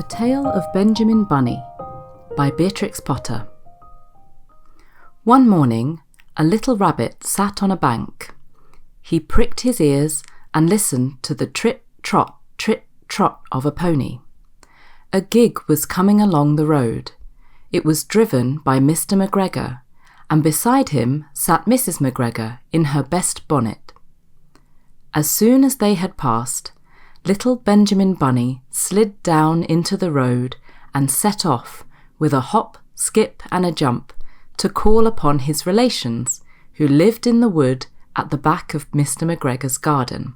The Tale of Benjamin Bunny by Beatrix Potter. One morning, a little rabbit sat on a bank. He pricked his ears and listened to the trit-trot of a pony. A gig was coming along the road. It was driven by Mr. McGregor, and beside him sat Mrs. McGregor in her best bonnet. As soon as they had passed, little Benjamin Bunny slid down into the road and set off with a hop, skip and a jump to call upon his relations who lived in the wood at the back of Mr. McGregor's garden.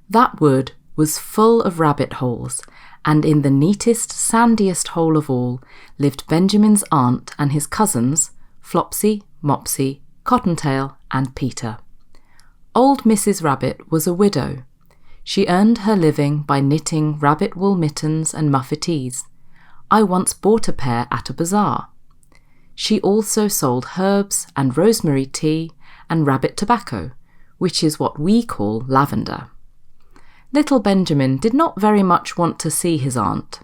That wood was full of rabbit holes, and in the neatest, sandiest hole of all lived Benjamin's aunt and his cousins, Flopsy, Mopsy, Cottontail and Peter. Old Mrs. Rabbit was a widow. She earned her living by knitting rabbit wool mittens and muffetees. I once bought a pair at a bazaar. She also sold herbs and rosemary tea and rabbit tobacco, which is what we call lavender. Little Benjamin did not very much want to see his aunt.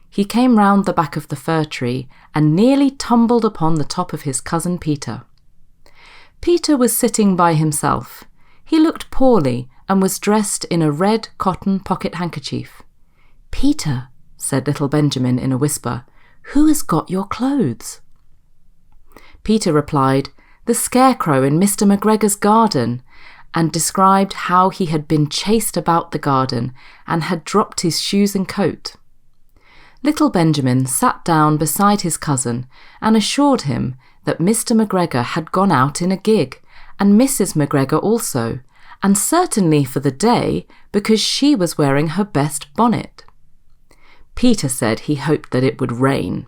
He came round the back of the fir tree and nearly tumbled upon the top of his cousin Peter. Peter was sitting by himself. He looked poorly and was dressed in a red cotton pocket handkerchief. "Peter," said little Benjamin in a whisper, "who has got your clothes?" Peter replied, "The scarecrow in Mr. McGregor's garden," and described how he had been chased about the garden and had dropped his shoes and coat. Little Benjamin sat down beside his cousin and assured him that Mr. McGregor had gone out in a gig, and Mrs. McGregor also, and certainly for the day because she was wearing her best bonnet. Peter said he hoped that it would rain.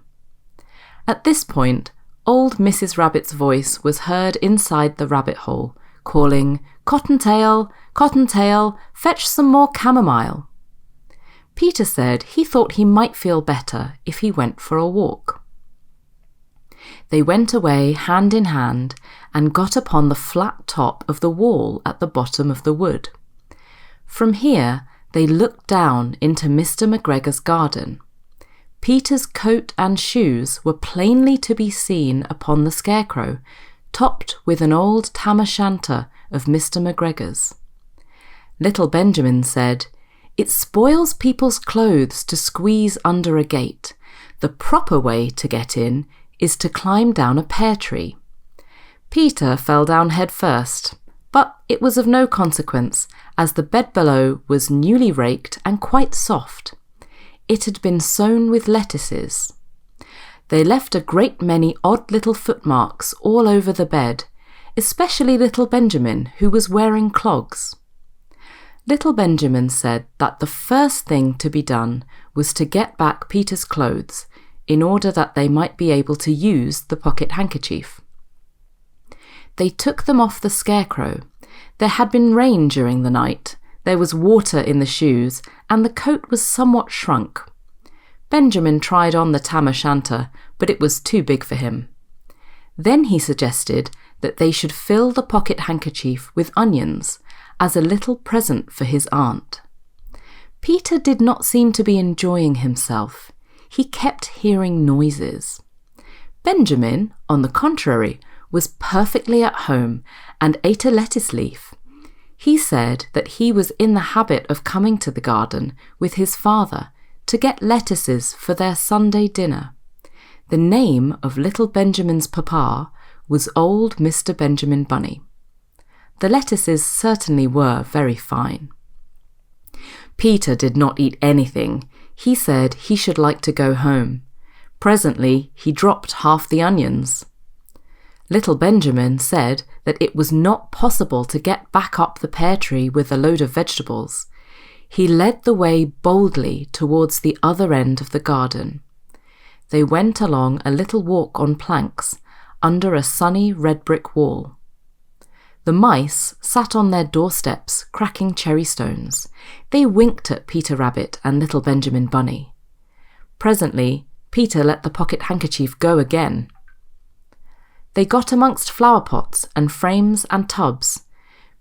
At this point, old Mrs. Rabbit's voice was heard inside the rabbit hole, calling, "Cottontail, Cottontail, fetch some more chamomile." Peter said he thought he might feel better if he went for a walk. They went away hand in hand and got upon the flat top of the wall at the bottom of the wood. From here they looked down into Mr. McGregor's garden. Peter's coat and shoes were plainly to be seen upon the scarecrow, topped with an old tam-o'-shanter of Mr. McGregor's. Little Benjamin said, "It spoils people's clothes to squeeze under a gate. The proper way to get in is to climb down a pear tree." Peter fell down head first, but it was of no consequence, as the bed below was newly raked and quite soft. It had been sown with lettuces. They left a great many odd little footmarks all over the bed, especially little Benjamin, who was wearing clogs. Little Benjamin said that the first thing to be done was to get back Peter's clothes, in order that they might be able to use the pocket handkerchief. They took them off the scarecrow. There had been rain during the night, there was water in the shoes, and the coat was somewhat shrunk. Benjamin tried on the tam-o'-shanter, but it was too big for him. Then he suggested that they should fill the pocket handkerchief with onions as a little present for his aunt. Peter did not seem to be enjoying himself. He kept hearing noises. Benjamin, on the contrary, was perfectly at home and ate a lettuce leaf. He said that he was in the habit of coming to the garden with his father to get lettuces for their Sunday dinner. The name of little Benjamin's papa was old Mr. Benjamin Bunny. The lettuces certainly were very fine. Peter did not eat anything. He said he should like to go home. Presently he dropped half the onions. Little Benjamin said that it was not possible to get back up the pear tree with a load of vegetables. He led the way boldly towards the other end of the garden. They went along a little walk on planks under a sunny red brick wall. The mice sat on their doorsteps cracking cherry stones. They winked at Peter Rabbit and little Benjamin Bunny. Presently, Peter let the pocket handkerchief go again. They got amongst flower pots and frames and tubs.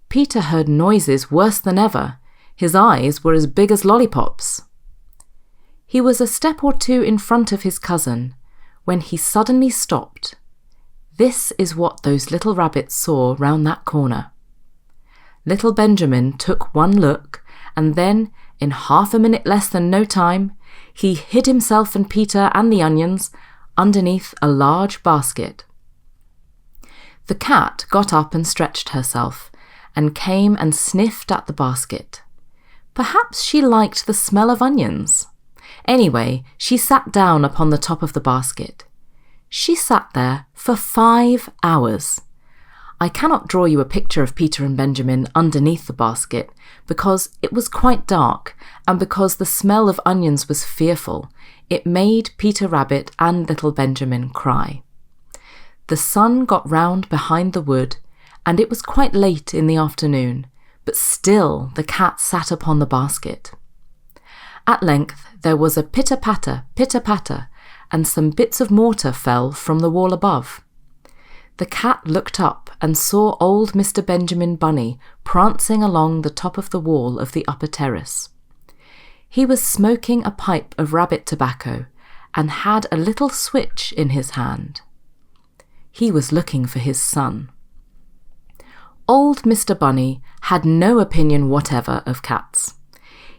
Peter heard noises worse than ever. His eyes were as big as lollipops. He was a step or two in front of his cousin when he suddenly stopped. This is what those little rabbits saw round that corner. Little Benjamin took one look, and then, in half a minute less than no time, he hid himself and Peter and the onions underneath a large basket. The cat got up and stretched herself, and came and sniffed at the basket. Perhaps she liked the smell of onions. Anyway, she sat down upon the top of the basket. She sat there for 5 hours. I cannot draw you a picture of Peter and Benjamin underneath the basket because it was quite dark, and because the smell of onions was fearful. It made Peter Rabbit and little Benjamin cry. The sun got round behind the wood, and it was quite late in the afternoon, but still the cat sat upon the basket. At length there was a pitter-patter, and some bits of mortar fell from the wall above. The cat looked up and saw old Mr. Benjamin Bunny prancing along the top of the wall of the upper terrace. He was smoking a pipe of rabbit tobacco and had a little switch in his hand. He was looking for his son. Old Mr. Bunny had no opinion whatever of cats.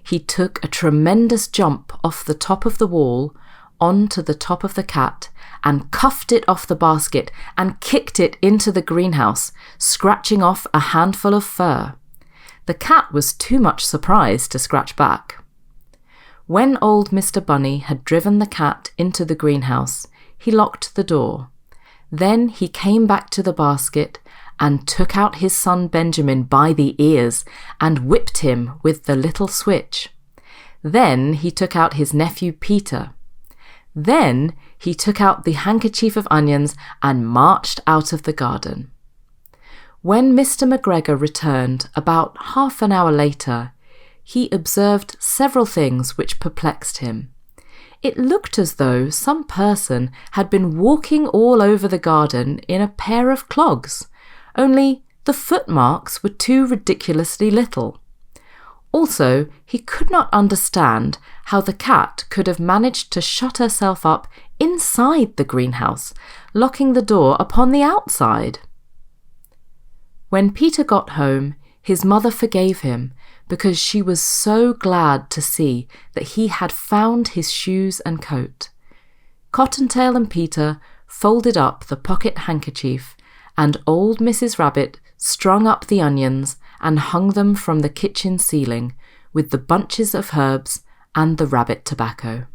He took a tremendous jump off the top of the wall onto the top of the cat and cuffed it off the basket and kicked it into the greenhouse, scratching off a handful of fur. The cat was too much surprised to scratch back. When old Mr. Bunny had driven the cat into the greenhouse, he locked the door. Then he came back to the basket and took out his son Benjamin by the ears and whipped him with the little switch. Then he took out his nephew Peter. Then he took out the handkerchief of onions and marched out of the garden. When Mr. McGregor returned about half an hour later, he observed several things which perplexed him. It looked as though some person had been walking all over the garden in a pair of clogs, only the footmarks were too ridiculously little. Also, he could not understand how the cat could have managed to shut herself up inside the greenhouse, locking the door upon the outside. When Peter got home, his mother forgave him because she was so glad to see that he had found his shoes and coat. Cottontail and Peter folded up the pocket handkerchief, and old Mrs. Rabbit strung up the onions and hung them from the kitchen ceiling with the bunches of herbs and the rabbit tobacco.